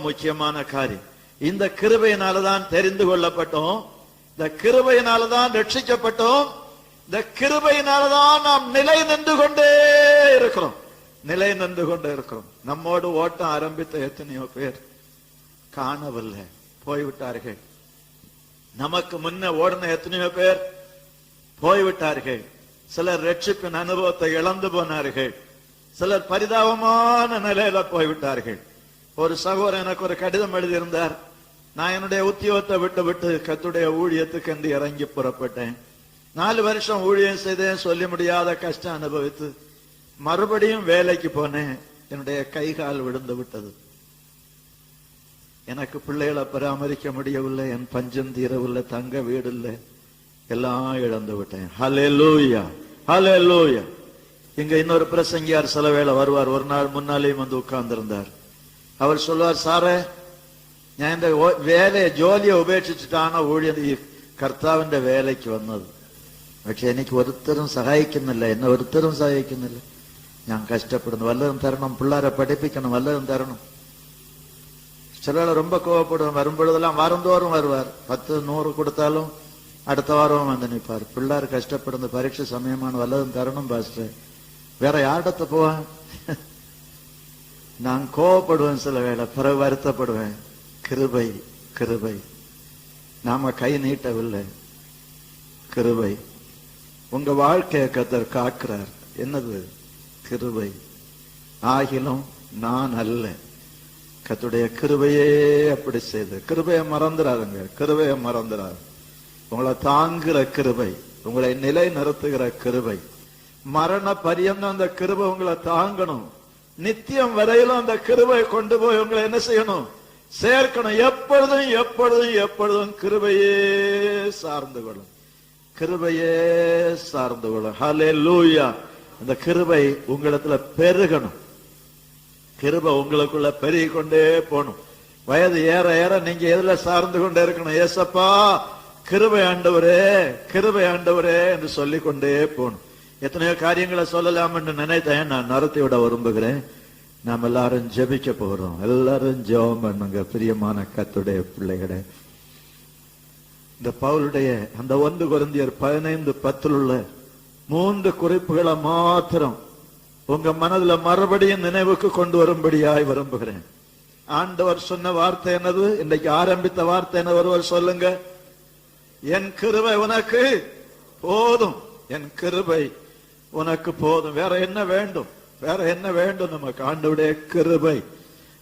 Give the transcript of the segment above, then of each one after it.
முக்கியமான காரியம். இந்த கிருபையினாலதான் தெரிந்து கொள்ளப்பட்டோம், இந்த கிருபையினாலதான் ரட்சிக்கப்பட்டோம், இந்த கிருபையினாலதான் நாம் நிலை நின்று கொண்டே இருக்கிறோம், நிலை நின்று கொண்டே இருக்கிறோம். நம்மோடு ஓட்டம் ஆரம்பித்த எத்தனையோ பேர் காணவில்லை, போய்விட்டார்கள். நமக்கு முன்ன ஓடின எத்தனையோ பேர் போய்விட்டார்கள். சிலர் ரட்சிப்பின் அனுபவத்தை இழந்து போனார்கள், சிலர் பரிதாபமான நிலையில போய்விட்டார்கள். ஒரு சகோதரன் எனக்கு ஒரு கடிதம் எழுதியிருந்தார். நான் என்னுடைய உத்தியோகத்தை விட்டு விட்டு கர்த்தருடைய ஊழியத்துக்கு என்று இறங்கி புறப்பட்டேன். 4 வருஷம் ஊழியம் செய்தேன், சொல்ல முடியாத கஷ்டம் அனுபவித்து மறுபடியும் வேலைக்கு போனேன். என்னுடைய கை கால் விழுந்து விட்டது. எனக்கு பிள்ளைகளை பராமரிக்க முடியவில்லை, என் பஞ்சம் தீரவில்லை, தங்க வீடு இல்லை, எல்லாம் இழந்து விட்டேன். ஹல்லேலூயா, ஹல்லேலூயா. இங்க இன்னொரு பிரசங்கியார் சில வேளை வருவார். ஒரு நாள் முன்னாலேயும் வந்து உட்கார்ந்து இருந்தார். அவர் சொல்வார், சாரே ഞാൻ എന്റെ വേലയെ ജോലിയെ ഉപേക്ഷിച്ചിട്ടാണ് ഊഴിയം ഈ കർത്താവിന്റെ വേലയ്ക്ക് വന്നത്. പക്ഷെ എനിക്ക് ഒരുത്തരും സഹായിക്കുന്നില്ല, എന്നെ ഒരുത്തരും സഹായിക്കുന്നില്ല. ഞാൻ കഷ്ടപ്പെടുന്നു, വല്ലതും തരണം, പിള്ളേരെ പഠിപ്പിക്കണം, വല്ലതും തരണം. ചിലർ ரொம்ப கோவப்படுவார். வரும்பொழுதெல்லாம் வாரந்தோறும் வருவார். 10 100 கொடுத்தாலும் அடுத்த வாரம் வந்து நிற்பார். பிள்ளைர் கஷ்டப்படுது, பரீட்சை சமயமான, வல்லதும் தரணும் பாஸ்டர். வேற யாரிடத்த போவேன்? நான் கோவப்படுவேன், சில வேளை பிறகு வருத்தப்படுவேன். கிருபை, கிருபை. நாம கை நீட்டவில்லை, கிருபை. உங்க வாழ்க்கையை கர்த்தர் காக்கிறார். என்னது? கிருபை. ஆகிலும் நான் அல்ல, கர்த்தருடைய கிருபையே அப்படி செய்து. கிருபையை மறந்துடாதுங்க, கிருபையை மறந்துடாது. உங்களை தாங்குகிற கிருபை, உங்களை நிலை நிறுத்துகிற கிருபை, மரண பரியந்தம் அந்த கிருபை உங்களை தாங்கணும். நித்தியம் வரையிலும் அந்த கிருபை கொண்டு போய் உங்களை என்ன செய்யணும்? சேர்க்கணும். எப்பொழுதும் எப்பொழுதும் எப்பொழுதும் கிருபையே சார்ந்து கொள்ளும், கிருபையே சார்ந்து கொள்ளும். ஹல்லேலூயா. அந்த கிருபை உங்களிடத்துல பெருகணும், கிருபை உங்களுக்குள்ள பெருகி கொண்டே போகணும். வயது ஏற ஏற நீங்க எதுல சார்ந்து கொண்டே இருக்கணும்? ஏசப்பா கிருபை ஆண்டவரே, கிருபை ஆண்டவரே என்று சொல்லிக் கொண்டே போகணும். எத்தனையோ காரியங்களை சொல்லலாம் என்று நினைத்தேன், நான் நடத்தி விட விரும்புகிறேன். நாம் எல்லாரும் ஜெபிக்க போகிறோம். எல்லாரும் ஜெபம் பண்ணுங்க பிரியமான கர்த்தருடைய பிள்ளைகளே. இந்த பவுலுடைய அந்த 1 கொரிந்தியர் 15:10 உள்ள 3 குறிப்புகளை மாத்திரம் உங்க மனதுல மறுபடியும் நினைவுக்கு கொண்டு வரும்படியாய் விரும்புகிறேன். ஆண்டவர் சொன்ன வார்த்தை என்னது? இன்றைக்கு ஆரம்பித்த வார்த்தை என்ன? ஒருவர் சொல்லுங்க. என் கிருபை உனக்கு போதும், என் கிருபை உனக்கு போதும். வேற என்ன வேண்டும்? வேற என்ன வேண்டும் நமக்கு? ஆண்டவருடைய கிருபை,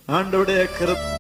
ஆண்டவருடைய கிருபை.